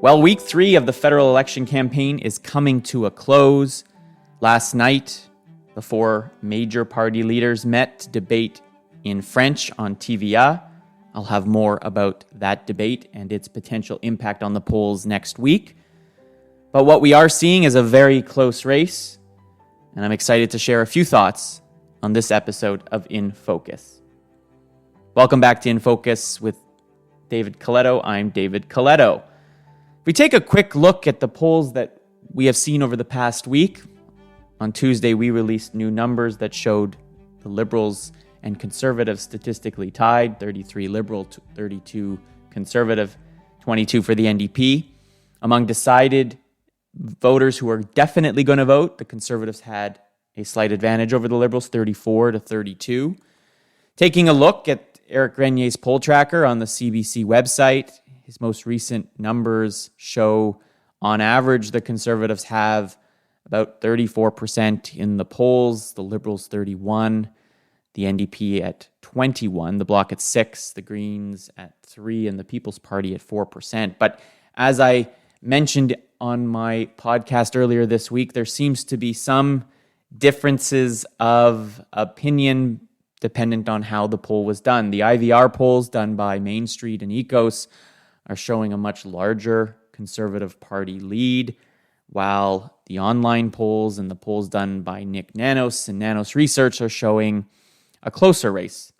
Well, week 3 of the federal election campaign is coming to a close. Last night, the 4 major party leaders met to debate in French on TVA. I'll have more about that debate and its potential impact on the polls next week. But what we are seeing is a very close race, and I'm excited to share a few thoughts on this episode of In Focus. Welcome back to In Focus with David Coletto. I'm David Coletto. If we take a quick look at the polls that we have seen over the past week, on Tuesday we released new numbers that showed the Liberals and Conservatives statistically tied, 33 Liberal to 32 Conservative, 22 for the NDP. Among decided voters who are definitely going to vote, the Conservatives had a slight advantage over the Liberals, 34 to 32. Taking a look at Eric Grenier's poll tracker on the CBC website, his most recent numbers show, on average, the Conservatives have about 34% in the polls, the Liberals 31%, the NDP at 21%, the Bloc at 6%, the Greens at 3%, and the People's Party at 4%. But as I mentioned on my podcast earlier this week, there seems to be some differences of opinion dependent on how the poll was done. The IVR polls done by Main Street and Ecos are showing a much larger Conservative Party lead, while the online polls and the polls done by Nick Nanos and Nanos Research are showing a closer race.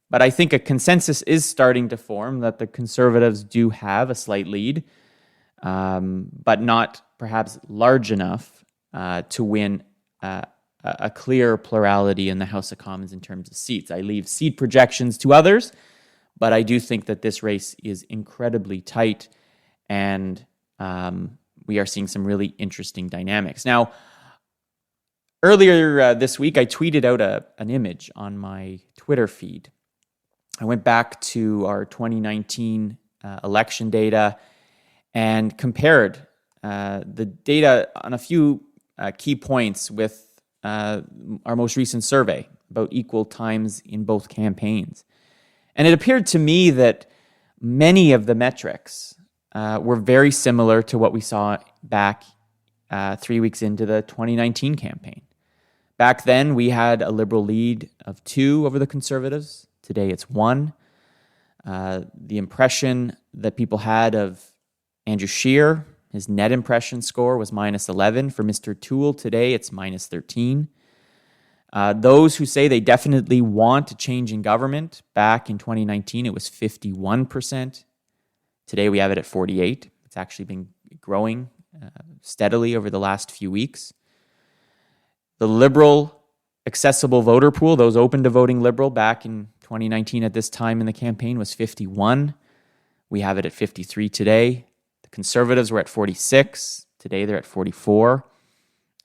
But I think a consensus is starting to form that the Conservatives do have a slight lead, but not perhaps large enough to win a clear plurality in the House of Commons in terms of seats. I leave seat projections to others, but I do think that this race is incredibly tight, and we are seeing some really interesting dynamics. Now, earlier this week, I tweeted out an image on my Twitter feed. I went back to our 2019 election data and compared the data on a few key points with our most recent survey about equal times in both campaigns. And it appeared to me that many of the metrics were very similar to what we saw back 3 weeks into the 2019 campaign. Back then, we had a Liberal lead of 2 over the Conservatives. Today, it's 1. The impression that people had of Andrew Scheer, his net impression score was -11. For Mr. Toole, today, it's -13. Those who say they definitely want a change in government, back in 2019, it was 51%. Today, we have it at 48%. It's actually been growing steadily over the last few weeks. The Liberal accessible voter pool, those open to voting Liberal, back in 2019 at this time in the campaign was 51%. We have it at 53% today. The Conservatives were at 46%. Today, they're at 44%.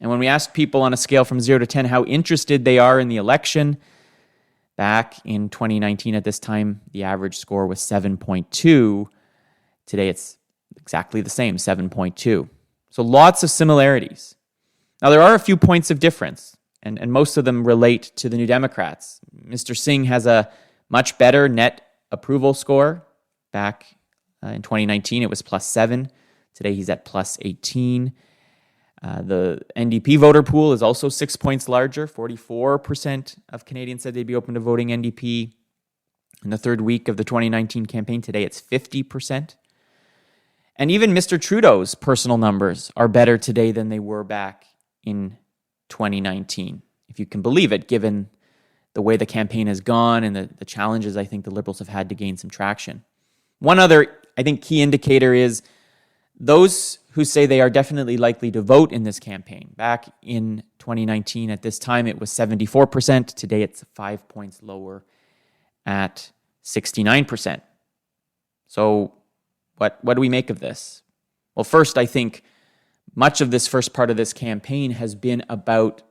And when we asked people on a scale from 0 to 10 how interested they are in the election, back in 2019 at this time, the average score was 7.2. Today, it's exactly the same, 7.2. So lots of similarities. Now, there are a few points of difference, and most of them relate to the New Democrats. Mr. Singh has a much better net approval score. Back in 2019, it was +7. Today, he's at +18. The NDP voter pool is also 6 points larger. 44% of Canadians said they'd be open to voting NDP in the third week of the 2019 campaign. Today, it's 50%. And even Mr. Trudeau's personal numbers are better today than they were back in 2019, if you can believe it, given the way the campaign has gone and the challenges I think the Liberals have had to gain some traction. One other, I think, key indicator is those who say they are definitely likely to vote in this campaign. Back in 2019, at this time, it was 74%. Today, it's 5 points lower at 69%. So what do we make of this? Well, first, I think much of this first part of this campaign has been about,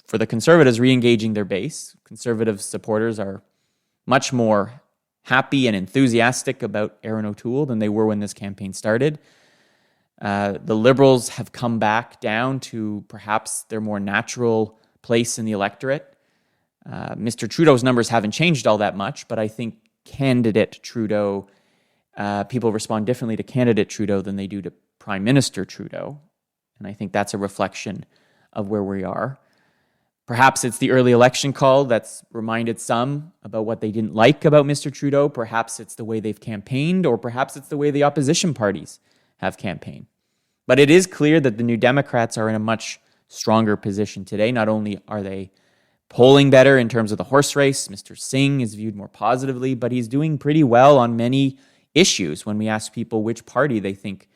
for the Conservatives, re-engaging their base. Conservative supporters are much more happy and enthusiastic about Erin O'Toole than they were when this campaign started. The Liberals have come back down to perhaps their more natural place in the electorate. Mr. Trudeau's numbers haven't changed all that much, but I think candidate Trudeau people respond differently to candidate Trudeau than they do to Prime Minister Trudeau. And I think that's a reflection of where we are. Perhaps it's the early election call that's reminded some about what they didn't like about Mr. Trudeau. Perhaps it's the way they've campaigned, or perhaps it's the way the opposition parties have campaigned. But it is clear that the New Democrats are in a much stronger position today. Not only are they polling better in terms of the horse race, Mr. Singh is viewed more positively, but he's doing pretty well on many issues when we ask people which party they think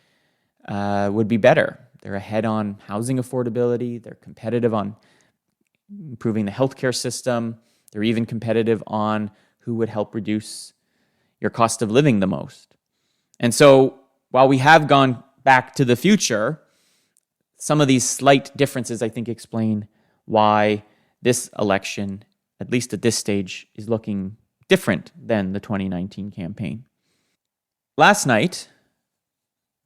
would be better. They're ahead on housing affordability. They're competitive on improving the healthcare system. They're even competitive on who would help reduce your cost of living the most. And so while we have gone back to the future, some of these slight differences, I think, explain why this election, at least at this stage, is looking different than the 2019 campaign. Last night,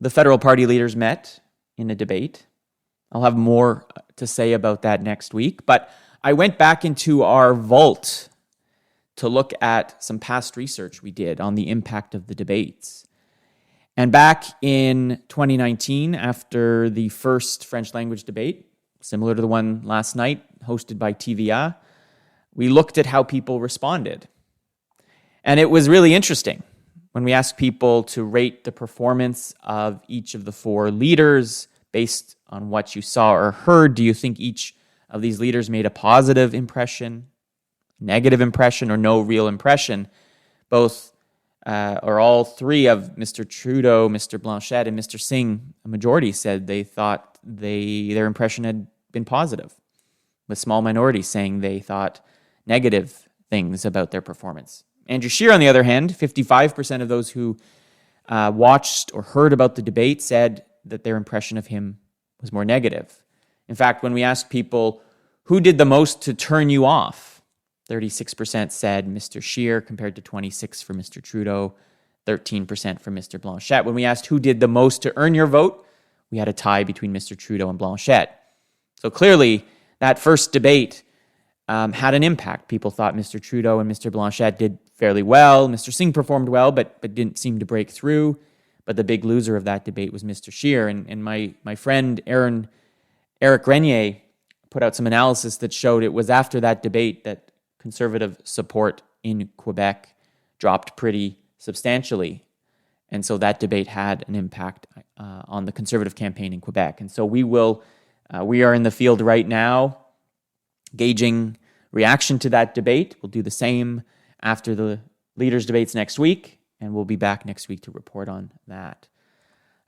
the federal party leaders met in a debate. I'll have more to say about that next week, but I went back into our vault to look at some past research we did on the impact of the debates. And back in 2019, after the first French language debate, similar to the one last night, hosted by TVA, we looked at how people responded. And it was really interesting when we asked people to rate the performance of each of the four leaders based on what you saw or heard. Do you think each of these leaders made a positive impression, negative impression, or no real impression? Both or all three of Mr. Trudeau, Mr. Blanchet, and Mr. Singh, a majority said they thought their impression had been positive, with small minorities saying they thought negative things about their performance. Andrew Scheer, on the other hand, 55% of those who watched or heard about the debate said that their impression of him was more negative. In fact, when we asked people who did the most to turn you off, 36% said Mr. Scheer compared to 26% for Mr. Trudeau, 13% for Mr. Blanchet. When we asked who did the most to earn your vote, we had a tie between Mr. Trudeau and Blanchet. So clearly, that first debate had an impact. People thought Mr. Trudeau and Mr. Blanchet did fairly well. Mr. Singh performed well, but didn't seem to break through. But the big loser of that debate was Mr. Scheer. And my friend Eric Grenier put out some analysis that showed it was after that debate that Conservative support in Quebec dropped pretty substantially. And so that debate had an impact on the Conservative campaign in Quebec. And so we are in the field right now gauging reaction to that debate. We'll do the same after the leaders' debates next week, and we'll be back next week to report on that.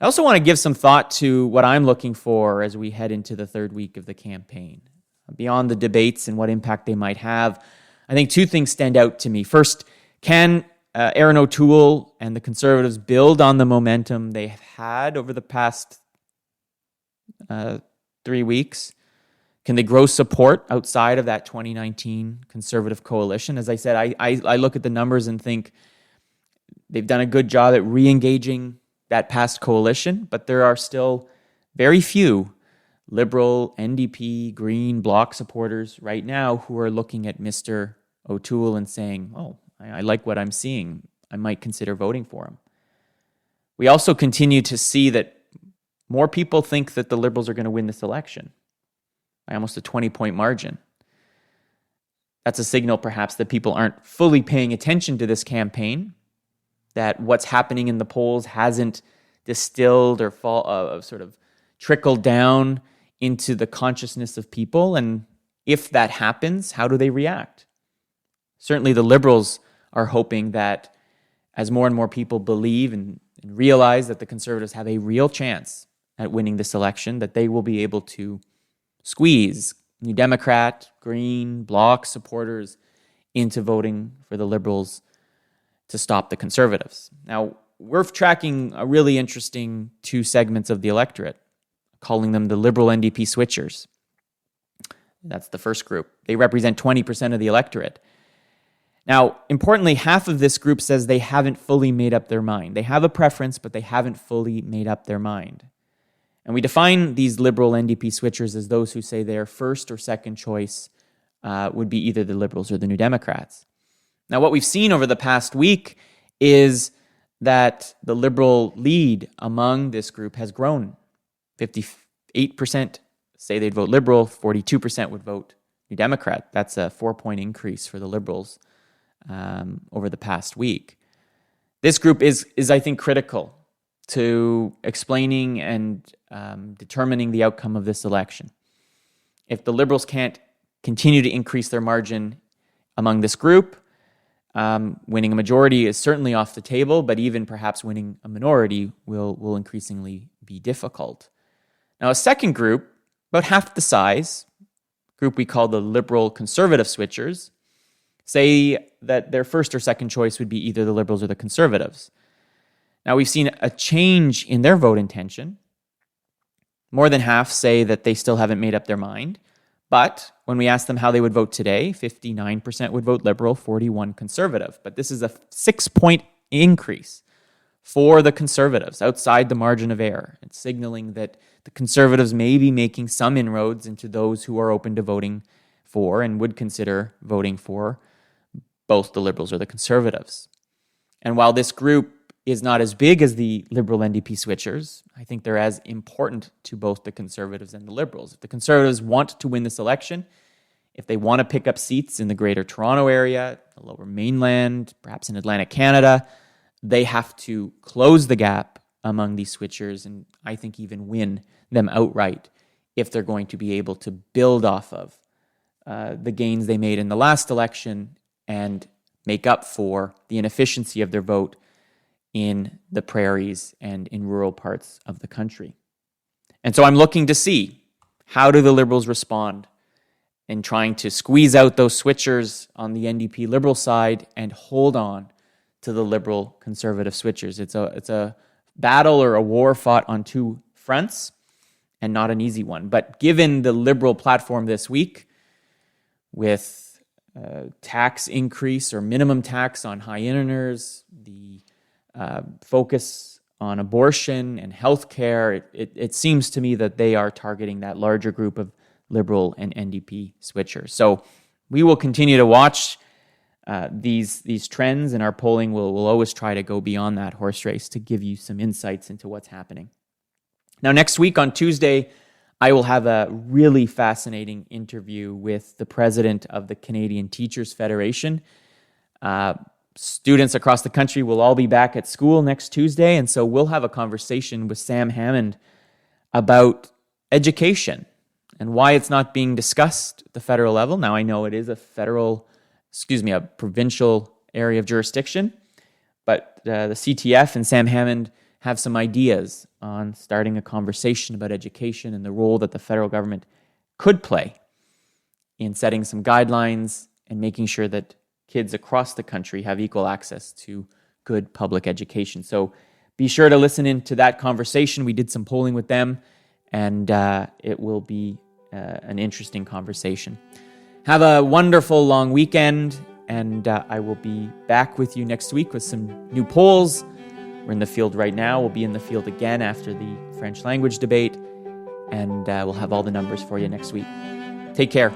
I also want to give some thought to what I'm looking for as we head into the third week of the campaign. Beyond the debates and what impact they might have, I think two things stand out to me. First, can Erin O'Toole and the Conservatives build on the momentum they have had over the past 3 weeks? Can they grow support outside of that 2019 Conservative coalition? As I said, I look at the numbers and think they've done a good job at re-engaging that past coalition, but there are still very few Liberal, NDP, Green, Bloc supporters right now who are looking at Mr. O'Toole and saying, oh, I like what I'm seeing. I might consider voting for him. We also continue to see that more people think that the Liberals are going to win this election by almost a 20-point margin. That's a signal, perhaps, that people aren't fully paying attention to this campaign, that what's happening in the polls hasn't distilled or sort of trickled down into the consciousness of people. And if that happens, how do they react? Certainly the Liberals are hoping that as more and more people believe and realize that the Conservatives have a real chance at winning this election, that they will be able to squeeze New Democrat, Green, Bloc supporters into voting for the Liberals to stop the Conservatives. Now, we're tracking a really interesting two segments of the electorate, calling them the Liberal NDP switchers. That's the first group. They represent 20% of the electorate. Now, importantly, half of this group says they haven't fully made up their mind. They have a preference, but they haven't fully made up their mind. And we define these Liberal NDP switchers as those who say their first or second choice would be either the Liberals or the New Democrats. Now, what we've seen over the past week is that the Liberal lead among this group has grown. 58% say they'd vote Liberal, 42% would vote New Democrat. That's a 4-point increase for the Liberals over the past week. This group is I think, critical to explaining and determining the outcome of this election. If the Liberals can't continue to increase their margin among this group, winning a majority is certainly off the table, but even perhaps winning a minority will increasingly be difficult. Now, a second group, about half the size, group we call the Liberal Conservative switchers, say that their first or second choice would be either the Liberals or the Conservatives. Now, we've seen a change in their vote intention. More than half say that they still haven't made up their mind. But when we ask them how they would vote today, 59% would vote Liberal, 41% Conservative. But this is a 6-point increase for the Conservatives outside the margin of error. It's signaling that the Conservatives may be making some inroads into those who are open to voting for and would consider voting for both the Liberals or the Conservatives. And while this group is not as big as the Liberal NDP switchers, I think they're as important to both the Conservatives and the Liberals. If the Conservatives want to win this election, if they want to pick up seats in the Greater Toronto area, the Lower Mainland, perhaps in Atlantic Canada, they have to close the gap among these switchers and I think even win them outright if they're going to be able to build off of the gains they made in the last election and make up for the inefficiency of their vote in the prairies and in rural parts of the country. And so I'm looking to see, how do the Liberals respond in trying to squeeze out those switchers on the NDP Liberal side and hold on to the Liberal Conservative switchers. It's a battle or a war fought on two fronts and not an easy one. But given the Liberal platform this week, with tax increase or minimum tax on high earners, the focus on abortion and healthcare, it seems to me that they are targeting that larger group of Liberal and NDP switchers. So we will continue to watch these trends, and our polling will always try to go beyond that horse race to give you some insights into what's happening. Now, next week on Tuesday, I will have a really fascinating interview with the president of the Canadian Teachers Federation. Students across the country will all be back at school next Tuesday, and so we'll have a conversation with Sam Hammond about education and why it's not being discussed at the federal level. Now, I know it is a provincial area of jurisdiction, but the CTF and Sam Hammond have some ideas on starting a conversation about education and the role that the federal government could play in setting some guidelines and making sure that kids across the country have equal access to good public education. So be sure to listen into that conversation. We did some polling with them, and it will be an interesting conversation. Have a wonderful long weekend, and I will be back with you next week with some new polls. We're in the field right now. We'll be in the field again after the French language debate, and we'll have all the numbers for you next week. Take care.